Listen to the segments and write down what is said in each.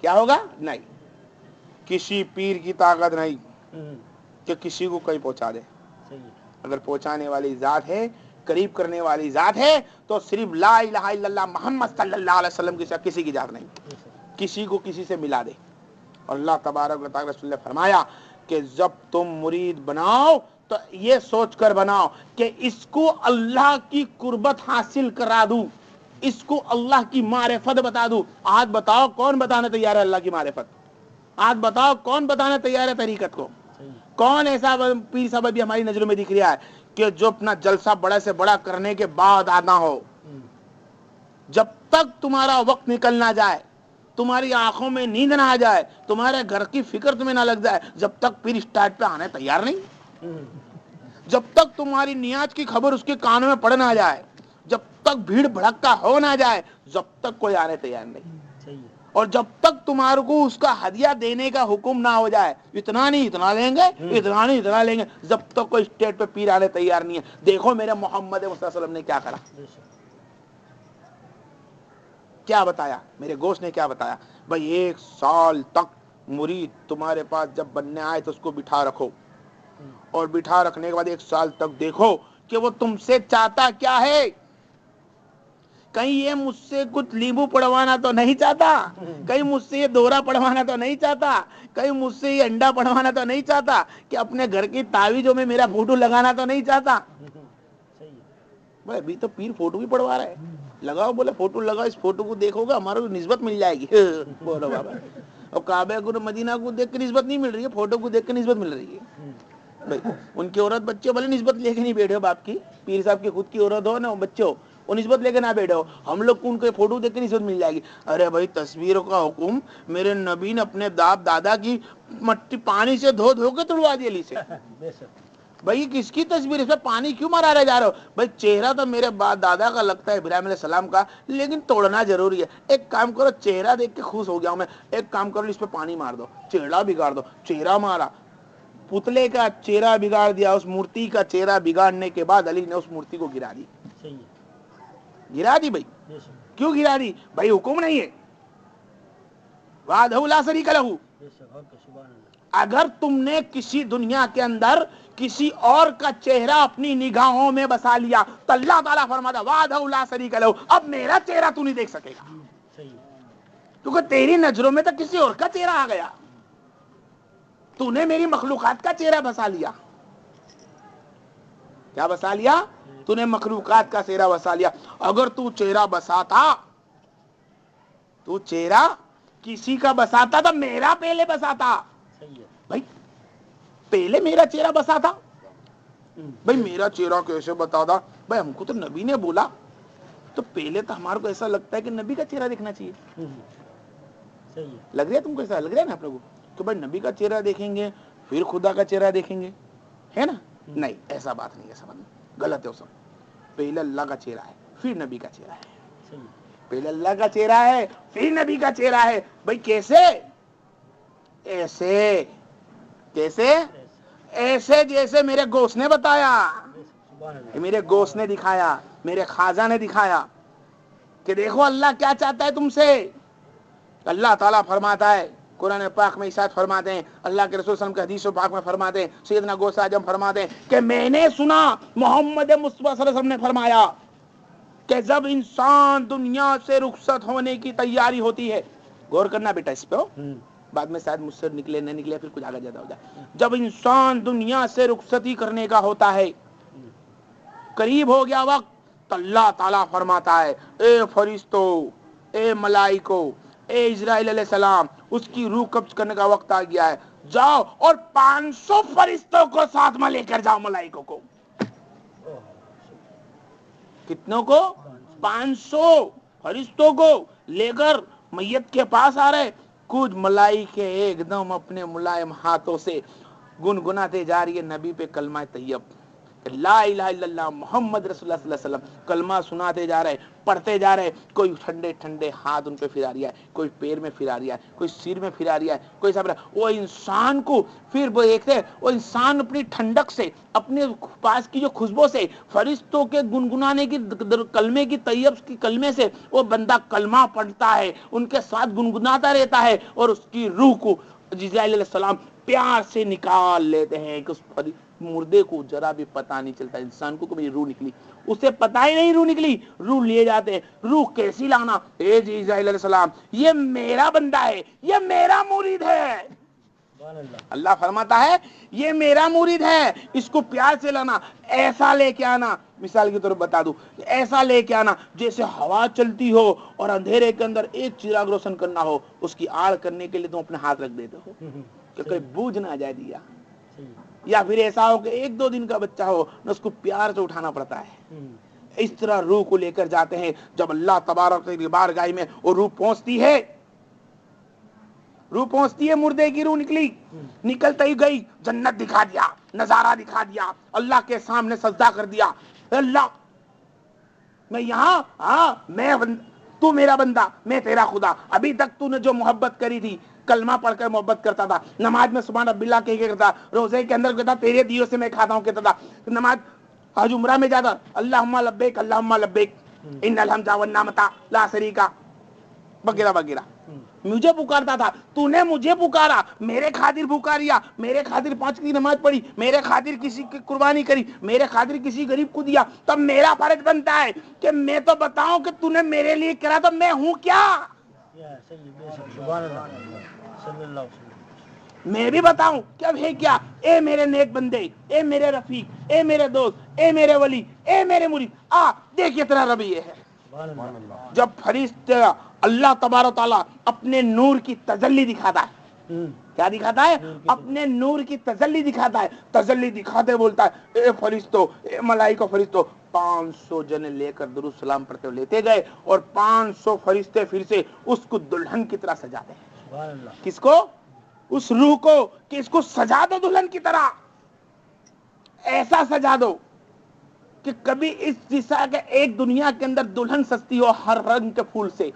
کیا ہوگا؟ نہیں. کسی پیر کی طاقت نہیں کہ کسی کو کہیں پہنچا دے. اگر پہنچانے والی ذات ہے، قریب کرنے والی ذات ہے، تو صرف لا الہ الا اللہ محمد صلی اللہ علیہ وسلم کی ساتھ کسی کی ذات نہیں. کسی کو کسی سے ملا دے. اور اللہ تبارک و تعالی رسول نے فرمایا کہ جب تم مرید بناؤ تو یہ سوچ کر بناؤ کہ اس کو اللہ کی قربت حاصل کرا دوں، اس کو اللہ کی معرفت بتا دوں. آج بتاؤ کون بتانے تیار ہے اللہ کی معرفت؟ آج بتاؤ کون بتانے تیار ہے طریقت کو؟ کون ایسا پیر صاحب بھی ہماری نظروں میں دکھ رہا ہے کہ جو اپنا جلسہ بڑے سے بڑا کرنے کے بعد آنا ہو؟ جب تک تمہارا وقت نکل نہ جائے، تمہاری آنکھوں میں نیند نہ آ جائے، تمہارے گھر کی فکر تمہیں نہ لگ جائے، جب تک پیر اسٹارٹ پہ آنے تیار نہیں، جب تک تمہاری نیاز کی خبر اس کے کانوں میں پڑ نہ جائے، جب تک بھیڑ بھڑکا ہو نہ جائے، جب تک کوئی آنے تیار نہیں. اور جب تک تمہارے کو اس کا ہدیہ دینے کا حکم نہ ہو جائے، اتنا نہیں اتنا لیں گے، اتنا نہیں اتنا لیں گے، جب تک کوئی اسٹیٹ پہ پیر آنے تیار نہیں ہے. دیکھو میرے محمد مصطفیٰ صلی اللہ علیہ وسلم نے کیا کرا، کیا بتایا، میرے گوشت نے کیا بتایا. بھائی 1 سال تک مرید تمہارے پاس جب بننے آئے تو اس کو بٹھا رکھو، اور بٹھا رکھنے کے بعد 1 سال تک دیکھو کہ وہ تم سے چاہتا کیا ہے. کہیں یہ مجھ سے کچھ لیمبو پڑوانا تو نہیں چاہتا، کہیں مجھ سے یہ دورا پڑوانا تو نہیں چاہتا، کہیں مجھ سے یہ انڈا پڑوانا تو نہیں چاہتا، کہ اپنے گھر کی تعویذوں میں میرا فوٹو لگانا تو نہیں چاہتا. بھائی ابھی تو پیر فوٹو بھی پڑوا رہا ہے. لگاؤ، بولے فوٹو لگاؤ، اس فوٹو کو دیکھو گے ہمارا نسبت مل جائے گی. بولو بابا. اور کعبہ کو مدینہ کو دیکھ کے نسبت نہیں مل رہی ہے، فوٹو کو دیکھ کے نسبت مل رہی ہے. بھائی ان کی عورت بچے بھلے نسبت لے کے نہیں بیٹھے ہو، باپ کی پیر صاحب کی خود کی عورت ہو نا بچے ہو، وہ نسبت لے کے نہ بیٹھے ہو، ہم لوگ کو ان کے فوٹو دیکھ کے نسبت مل جائے گی. ارے بھائی تصویروں کا حکم میرے نبی نے اپنے باپ دادا کی مٹی پانی سے دھو دھو کے تڑوا دی علی سے. بھائی کس کی تصویر، اس میں پانی کیوں مرا رہے جا رہے ہو؟ بھائی چہرہ تو میرے باپ دادا کا لگتا ہے ابراہیم علیہ السلام کا، لیکن توڑنا ضروری ہے. ایک کام کرو، چہرہ دیکھ کے خوش ہو گیا ہوں میں، ایک کام کرو اس پہ پانی مار دو، چہرہ بگاڑ دو. چہرہ مارا، پتلے کا چہرہ بگاڑ دیا. اس مورتی کا چہرہ بگاڑنے کے بعد علی نے اس مورتی کو گرا دی. گرا دی. بھائی کیوں گرا دی؟ بھائی حکم نہیں ہے. وحدہ لا شریک لہ. اگر تم نے کسی دنیا کے اندر کسی اور کا چہرہ اپنی نگاہوں میں بسا لیا تو اللہ تعالیٰ فرماتا وحدہ لا شریک لہ، اب میرا چہرہ تو نہیں دیکھ سکے گا، کیونکہ تیری نظروں میں تو کسی اور کا چہرہ آ گیا. تو نے میری مخلوقات کا چہرہ بسا لیا. کیا بسا لیا؟ تو نے مخلوقات کا چہرہ بسا لیا. اگر تو چہرہ بساتا، تو چہرہ کسی کا بساتا تو میرا پہلے بساتا. بھائی پہلے میرا چہرہ بساتا. بھائی میرا چہرہ کیسے بتاتا؟ بھائی ہم کو تو نبی نے بولا، تو پہلے تو ہمارے کو ایسا لگتا ہے کہ نبی کا چہرہ دیکھنا چاہیے. لگ رہا ہے تم کو؟ ایسا لگ رہا ہے نا آپ لوگوں کو کہ بھائی نبی کا چہرہ دیکھیں گے پھر خدا کا چہرہ دیکھیں گے، ہے نا؟ نہیں، ایسا بات نہیں ہے، سمجھ غلط ہے. سب پہلے اللہ کا چہرہ ہے پھر نبی کا چہرہ ہے. پہلے اللہ کا چہرہ ہے پھر نبی کا چہرہ ہے. بھائی کیسے؟ ایسے. کیسے؟ ایسے جیسے میرے گوشت نے بتایا، میرے گوشت نے دکھایا، میرے خواجہ نے دکھایا کہ دیکھو اللہ کیا چاہتا ہے تم سے. اللہ تعالیٰ فرماتا ہے قرآن پاک میں ارشاد فرماتے ہیں، اللہ کے رسول صلی اللہ علیہ وسلم کے حدیث پاک میں فرماتے ہیں، سیدنا غوث اعظم فرماتے ہیں کہ میں نے سنا محمد مصطفیٰ صلی اللہ علیہ وسلم نے فرمایا کہ جب انسان دنیا سے رخصت ہونے کی تیاری ہوتی ہے، غور کرنا بیٹا اس پہ ہو، بعد میں شاید مجھ سے نکلے نہ نکلے پھر کچھ آگے زیادہ ہو جائے. جب انسان دنیا سے رخصتی کرنے کا ہوتا ہے، قریب ہو گیا وقت، تو اللہ تعالیٰ فرماتا ہے اے فرشتو، اے ملائکو، اے اسرائیل علیہ السلام، اس کی روح قبض کرنے کا وقت آ گیا ہے، جاؤ اور 500 فرشتوں کو ساتھ میں لے کر جاؤ. ملائکوں کو کتنوں کو؟ 500 فرشتوں کو لے کر میت کے پاس آ رہے. کچھ ملائکے ایک دم اپنے ملائم ہاتھوں سے گنگناتے جا رہی ہے نبی پہ کلمہ طیب. لا الہ الا اللہ محمد رسول اللہ صلی اللہ علیہ وسلم کلمہ سناتے جا رہے پڑھتے جا رہے. کوئی ٹھنڈے ٹھنڈے ہاتھ ان پہ پھرا رہا ہے, کوئی پیر میں پھرا رہا ہے, کوئی سر میں پھرا رہا ہے, کوئی سب. وہ انسان کو پھر وہ دیکھتے ہیں, وہ انسان اپنی ٹھنڈک سے, اپنے پاس کی جو خوشبو سے, فرشتوں کے گنگنانے کی کلمے کی طیب کی کلمے سے وہ بندہ کلمہ پڑھتا ہے, ان کے ساتھ گنگناتا رہتا ہے, اور اس کی روح کو جبرائیل علیہ السلام پیار سے نکال لیتے ہیں کہ اس مردے کو ذرا بھی پتہ نہیں چلتا, انسان کو کہ میری روح نکلی, اسے پتہ ہی نہیں روح نکلی, روح لیے جاتے ہیں. روح کیسی لانا, اے جبرائیل علیہ السلام یہ میرا بندہ ہے, یہ میرا مرید ہے. اللہ فرماتا ہے یہ میرا مرید ہے, اس کو پیار سے لانا, ایسا لے کے آنا. مثال کے طور پر بتا دوں, ایسا لے کے آنا جیسے ہوا چلتی ہو اور اندھیرے کے اندر ایک چراغ روشن کرنا ہو, اس کی آڑ کرنے کے لیے تم اپنے ہاتھ رکھ دیتے ہو کہ کوئی بوجھ نہ جائے دیا. یا پھر ایسا ہو کہ 1-2 دن کا بچہ ہو نہ, اس کو پیار سے اٹھانا پڑتا ہے. اس طرح روح کو لے کر جاتے ہیں. جب اللہ تبارک کی بارگاہ میں وہ روح پہنچتی ہے, روح پہنچتی ہے, مردے کی روح نکلی, نکلتے ہی گئی, جنت دکھا دیا, نظارہ دکھا دیا, اللہ کے سامنے سجدہ کر دیا. اللہ میں یہاں, ہاں میں تو میرا بندہ, میں تیرا خدا. ابھی تک تو نے جو محبت کری تھی, کلمہ پڑھ کر محبت کرتا تھا, نماز میں سبحان رب اللہ کہہ کے کرتا, روزے کے اندر کہتا تیرے دیو سے میں کھاتا ہوں کہتا تھا, نماز حج عمرہ میں جاتا اللہم لبیک اللہم لبیک ان الحمد والنعمت لا شریک وغیرہ وغیرہ, مجھے پکارتا تھا. تو نے مجھے پکارا, میرے خاطر پکاریا, میرے خاطر 5 کی نماز پڑھی, میرے خاطر کسی کی قربانی کری, میرے خاطر کسی غریب کو دیا, تب میرا فرض بنتا ہے کہ میں تو بتاؤں کہ تو نے میرے لیے کرا تو میں ہوں کیا. میں بھی بتاؤں کہ اب ہے کیا. اے میرے نیک بندے, اے میرے رفیق, اے میرے دوست, اے میرے ولی, اے میرے مرید, آ دیکھ اتنا ربی یہ ہے. جب فرشتہ اللہ تبارک تعالیٰ اپنے نور کی تجلی دکھاتا ہے, کیا دکھاتا ہے, اپنے نور کی تجلی دکھاتا ہے. تجلی دکھاتے بولتا ہے اے فرشتوں, اے ملائکہ فرشتوں, 500 جنے لے کر درود سلام پڑھتے ہوئے لیتے گئے, اور 500 فرشتے پھر سے اس کو دلہن کی طرح سجاتے ہیں. کس کو, اس روح کو, کہ اس کو سجا دو دلہن کی طرح, ایسا سجا دو کہ کبھی اس جیسا کہ ایک دنیا کے اندر دلہن سستی ہو ہر رنگ کے پھول سے,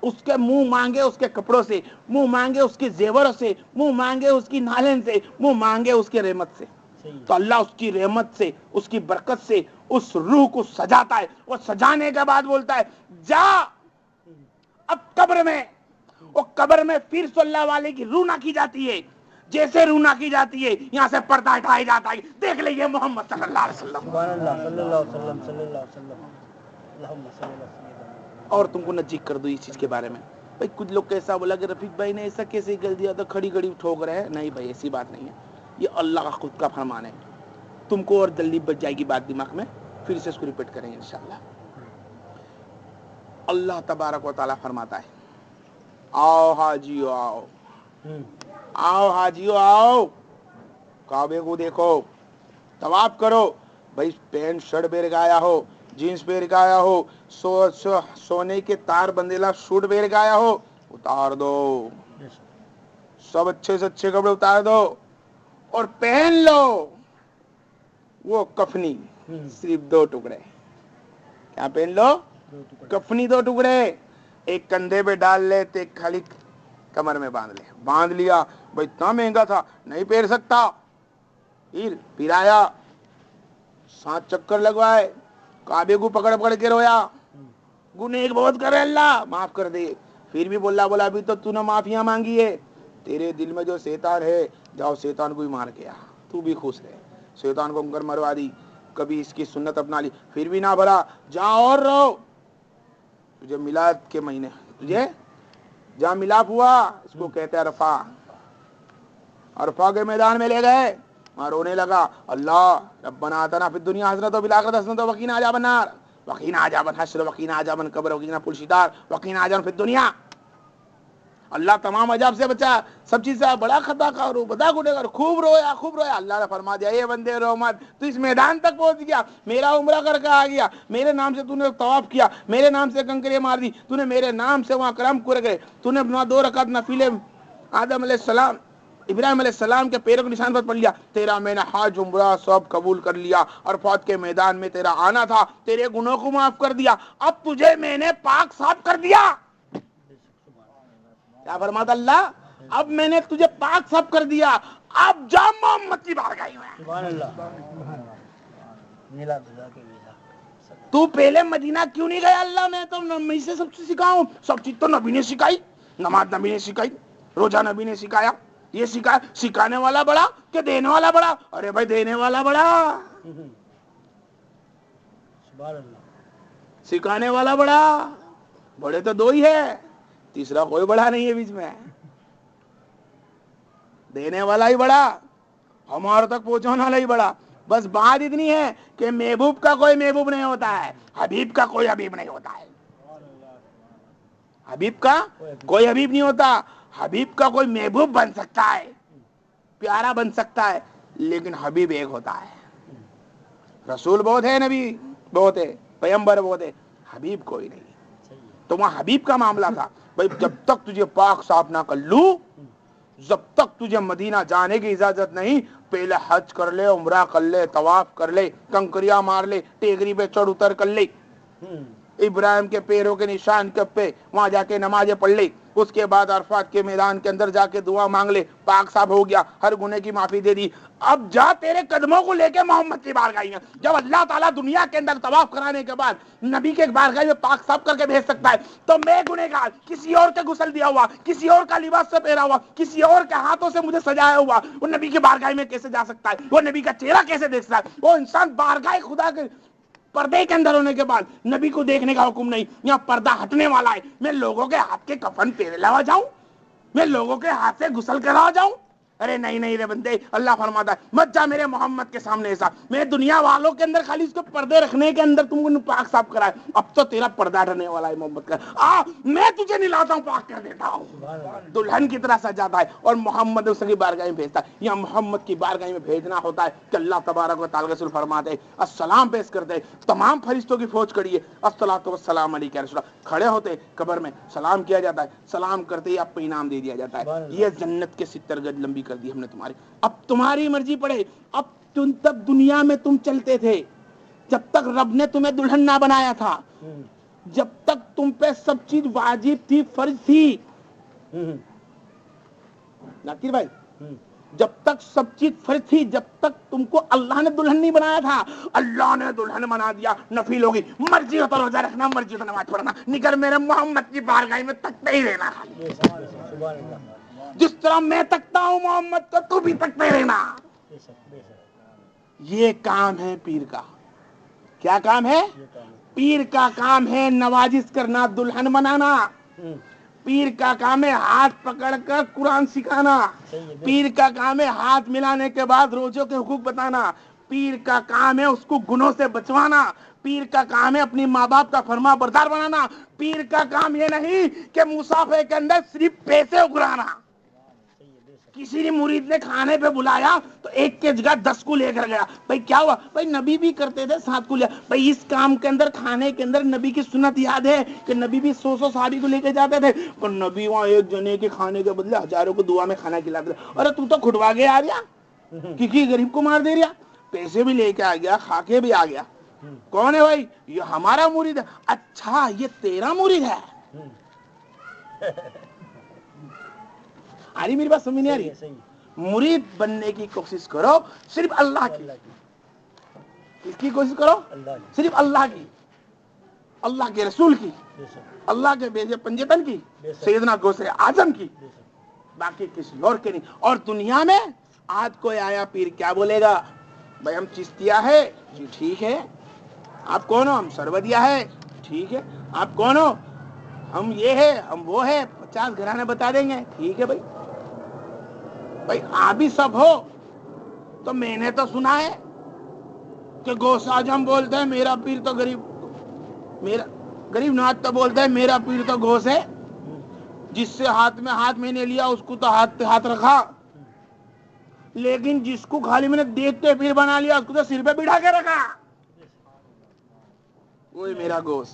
اس کے منہ مانگے اس کے کپڑوں سے, منہ مانگے اس کے زیوروں سے, منہ مانگے اس کی نالن سے, منہ مانگے اس کے رحمت سے. تو اللہ اس کی رحمت سے, اس کی برکت سے اس روح کو سجاتا ہے. اور سجانے کے بعد بولتا ہے جا اب قبر میں. اور قبر میں پھر صلی اللہ والے کی روح نہ کی جاتی ہے, جیسے روح نہ کی جاتی ہے یہاں سے پردہ ہٹایا جاتا ہے. دیکھ لیجیے محمد صلی اللہ علیہ وسلم, اور تم کو نزدیک کر دو اس چیز کے بارے میں. بھائی کچھ لوگ کیسا بولا کہ رفیق بھائی نے ایسا کیسے کر دیا تو کھڑی کھڑی ٹھوک رہے ہیں. نہیں بھائی ایسی بات نہیں ہے, یہ اللہ کا خود کا فرمان ہے. تم کو اور جلدی بچ جائے گی بات دماغ میں, پھر سے اس کو ریپیٹ کریں گے انشاءاللہ. اللہ تبارک و تعالیٰ فرماتا ہے آؤ حاجیو آؤ, آؤ حاجیو آؤ, کعبے کو دیکھو, طواف کرو. بھائی پینٹ شرٹ پہن گایا ہو, جینس پہن گایا ہو, سونے کے تار بندیلا سوٹ پہن گایا ہو, اتار دو, سب اچھے سے اچھے کپڑے اتار دو, اور پہن لو وہ کفنی, صرف 2 ٹکڑے. کیا پہن لو, کفنی 2 ٹکڑے, ایک کندھے پہ ڈال لے تو ایک خالی کمر میں باندھ لے. باندھ لیا, بھائی اتنا مہنگا تھا نہیں پہن سکتا, پھر آیا 7 چکر لگوائے, کعبے کو پکڑ پکڑ کے رویا, گناہ بہت کرے اللہ معاف کر دے. پھر بھی بولا ابھی تو نے معافیاں مانگی ہے, تیرے دل میں جو شیطان ہے جاؤ شیطان کو ہی مار کے آ, تو بھی خوش رہے. شیطان کو کنکر مروا دی, کبھی اس کی سنت اپنا لی, پھر بھی نہ بھرا, جاؤ اور رہو. تجھے میلاد کے مہینے, تجھے جہاں ملاپ ہوا اس کو کہتے ہیں عرفہ, عرفہ کے میدان میں لے گئے, وہاں رونے لگا, اللہ ربنا آتنا فی الدنیا حسنۃ وفی الآخرۃ حسنۃ وقنا عذاب النار وقنا عذاب الحشر وقنا عذاب القبر وقنا پل شدار وقنا عذاب فی الدنیا. اللہ تمام عذاب سے بچا, سب چیز سے بڑا خطا کار ہو, بڑا گنہگار کر, خوب رویا خوب رویا. اللہ نے فرما دیا اے بندے رو مت, تو اس میدان تک پہنچ گیا, میرا عمرہ کر کے آ گیا, میرے نام سے تو نے طواف کیا, میرے نام سے کنکریاں مار دی, تو نے میرے نام سے وہاں کرم کر گئے, تو نے 2 رکعت نفل آدم علیہ السلام ابراہیم علیہ السلام کے پیروں کے نشان پر پڑھ لیا، تیرا میں نے حج عمرہ سب قبول کر لیا، عرفات کے میدان میں تیرا آنا تھا، تیرے گناہوں کو معاف کر دیا، اب تجھے میں نے پاک صاف کر دیا. کیا فرماتا اللہ؟ اب میں نے تجھے پاک صاف کر دیا، اب جا محمد کی بارگاہ میں. سبحان اللہ. تو پہلے مدینہ کیوں نہیں گیا؟ اللہ میں تو نبی سے سب چیز سکھاؤں. سب چیز تو نبی نے سکھائی، نماز نبی نے سکھائی، روزہ نبی نے سکھایا، یہ سکھایا. سکھانے والا بڑا کہ دینے والا بڑا؟ ارے بھائی دینے والا بڑا. سبحان اللہ. سکھانے والا بڑا. بڑے تو دو ہی ہے، تیسرا کوئی بڑا نہیں ہے بیچ میں. دینے والا ہی بڑا، ہمارے تک پہنچانے والا ہی بڑا. بس بات اتنی ہے کہ محبوب کا کوئی محبوب نہیں ہوتا ہے، حبیب کا کوئی حبیب نہیں ہوتا ہے. حبیب کا کوئی حبیب نہیں ہوتا. حبیب کا کوئی محبوب بن سکتا ہے، پیارا بن سکتا ہے، لیکن حبیب ایک ہوتا ہے. رسول بہت ہے، نبی بہت ہے، پیغمبر بہت ہے، حبیب کوئی نہیں. تو وہاں حبیب کا معاملہ تھا. بھائی جب تک تجھے پاک صاف نہ کر لوں، جب تک تجھے مدینہ جانے کی اجازت نہیں، پہلے حج کر لے، عمرہ کر لے، طواف کر لے، کنکریاں مار لے، ٹیکری پہ چڑھ اتر کر لے، ابراہیم کے پیروں کے نشان کے پہ وہاں جا کے نمازیں پڑھ لے. اس کے بعد عرفات کے میدان کے اندر جا کے دعا مانگ لے، پاک صاحب ہو گیا، ہر گناہ کی معافی دے دی. اب جا تیرے قدموں کو لے کے محمد کی بارگاہ میں. جب اللہ تعالیٰ دنیا کے اندر طواف کرانے کے بعد نبی کے بارگاہ میں پاک صاف کر کے بھیج سکتا ہے، تو میں گنہگار کسی اور کے غسل دیا ہوا، کسی اور کا لباس سے پہنا ہوا، کسی اور کے ہاتھوں سے مجھے سجایا ہوا، وہ نبی کی بارگاہ میں کیسے جا سکتا ہے؟ وہ نبی کا چہرہ کیسے دیکھ سکتا ہے؟ وہ انسان بارگاہ خدا کے پردے کے اندر ہونے کے بعد نبی کو دیکھنے کا حکم نہیں. یہاں پردہ ہٹنے والا ہے. میں لوگوں کے ہاتھ کے کفن پہنے لوا جاؤں؟ میں لوگوں کے ہاتھ سے غسل کرا جاؤں؟ ارے نہیں نہیں رے بندے. اللہ فرماتا ہے مت جا میرے محمد کے سامنے ایسا. میں دنیا والوں کے اندر خالی اس کو پردے رکھنے کے اندر تم کو پاک صاف کرا ہے، اب تو تیرا پردہ ہٹنے والا ہے محمد کا. میں تجھے نلاتا ہوں، پاک کر دیتا ہوں، دلہن کی طرح سجاتا ہے اور محمد اس کی بارگاہ میں بھیجتا ہے. یہاں محمد کی بارگاہ میں بھیجنا ہوتا ہے کہ اللہ تبارک و تعالی رسول فرماتے السلام پیش کرتے، تمام فرشتوں کی فوج کھڑی ہے، الصلاۃ والسلام علیک یا رسول اللہ، کھڑے ہوتے قبر میں سلام کیا جاتا ہے. سلام کرتے ہی آپ کو انعام دے دیا جاتا ہے، یہ جنت کے 70 گز لمبی کر دی ہم نے تمہاری. اب تمہاری مرضی پڑے. اب تب دنیا میں تم چلتے تھے جب تک رب نے تمہیں دلہن نہ بنایا تھا، جب تک تم پہ سب چیز واجب تھی، فرض تھی. ذاکر بھائی جب تک سب چیز فرض تھی، جب تک تم کو اللہ نے دلہن نہیں بنایا تھا. اللہ نے دلہن بنا دیا، نفل ہوگی. مرضی ہو تو روزہ رکھنا، مرضی ہو تو نماز پڑھنا، نگر میرے محمد کی بارگاہ میں تکتے ہی رہنا. جس طرح میں تکتا ہوں محمد کو، تو بھی تکتے رہنا. یہ کام ہے پیر کا. کیا کام ہے؟ پیر کا کام ہے نوازش کرنا، دلہن بنانا. پیر کا کام ہے ہاتھ پکڑ کر قرآن سکھانا. پیر کا کام ہے ہاتھ ملانے کے بعد روزوں کے حقوق بتانا. پیر کا کام ہے اس کو گناہوں سے بچوانا. پیر کا کام ہے اپنی ماں باپ کا فرما بردار بنانا. پیر کا کام یہ نہیں کہ مسافے کے اندر صرف پیسے اگرانا. کسی نے مرید نے کھانے پہ بلایا تو ایک کے جگہ 10 کو لے کر گیا. بھائی کیا ہوا؟ بھائی نبی بھی کرتے تھے 7 کو لیا. بھائی اس کام کے اندر کھانے کے اندر نبی کی سنت یاد ہے کہ نبی بھی 100 صحابی کو لے کے جاتے تھے، پر نبی وہاں ایک جنے کے کھانے کے بدلے ہزاروں کو دعا میں کھانا کھلاتے تھے. ارے تو کھٹوا کے آ گیا، کسی غریب کو مار دے رہا، پیسے بھی لے کے آ گیا، کھا کے بھی آ گیا. کون ہے بھائی؟ یہ ہمارا مرید ہے. اچھا یہ تیرا مرید ہے؟ آری میری بات سمجھ نہیں آ رہی؟ مرید بننے کی کوشش کرو صرف اللہ کی. کس کی کوشش کرو؟ صرف اللہ کی، اللہ کے رسول کی، اللہ کے بھیجے پنجتن کی، سیدنا غوث اعظم کی، باقی کسی اور کے نہیں. اور دنیا میں آج کوئی آیا پیر کیا بولے گا؟ بھائی ہم چشتیہ ہے، جی ٹھیک ہے. آپ کون ہو؟ ہم سرودیا ہے، ٹھیک ہے. آپ کون ہو؟ ہم یہ ہے، ہم وہ ہے. 50 گھرانے بتا دیں گے، ٹھیک ہے بھائی. بھائی آپ بھی سب ہو تو میں نے تو سنا ہے کہ غوث اعظم بولتے ہیں میرا پیر تو غریب نواز تو بولتا ہے میرا پیر تو غوث ہے. جس سے ہاتھ میں ہاتھ میں نے لیا اس کو تو ہاتھ پہ ہاتھ رکھا، لیکن جس کو خالی میں نے دیکھتے پیر بنا لیا اس کو تو سر پہ بٹھا کے رکھا. وہی میرا غوث.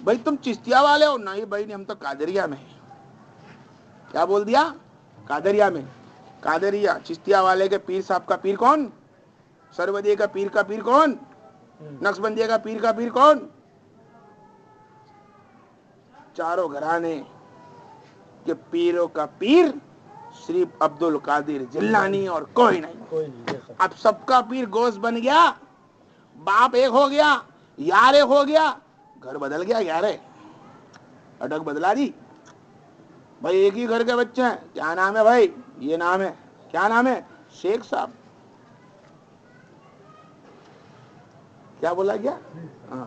بھائی تم چشتیہ والے ہو؟ نہیں بھائی نہیں، ہم تو قادریہ میں. کیا بول دیا؟ قادریہ میں قادریہ چشتیہ والے کے پیر صاحب کا پیر کون؟ سرودی کا پیر کون؟ نقشبندیہ کا پیر کون؟ چاروں گھرانے کے پیروں کا پیر صرف عبد القادر جیلانی اور کوئی نہیں. اب سب کا پیر گوشت بن گیا، باپ ایک ہو گیا، یار ایک ہو گیا، گھر بدل گیا. یار اٹک بدلا جی بھائی، ایک ہی گھر کے بچے ہیں. کیا نام ہے بھائی؟ یہ نام ہے. کیا نام ہے؟ شیخ صاحب. کیا بولا گیا؟ ہاں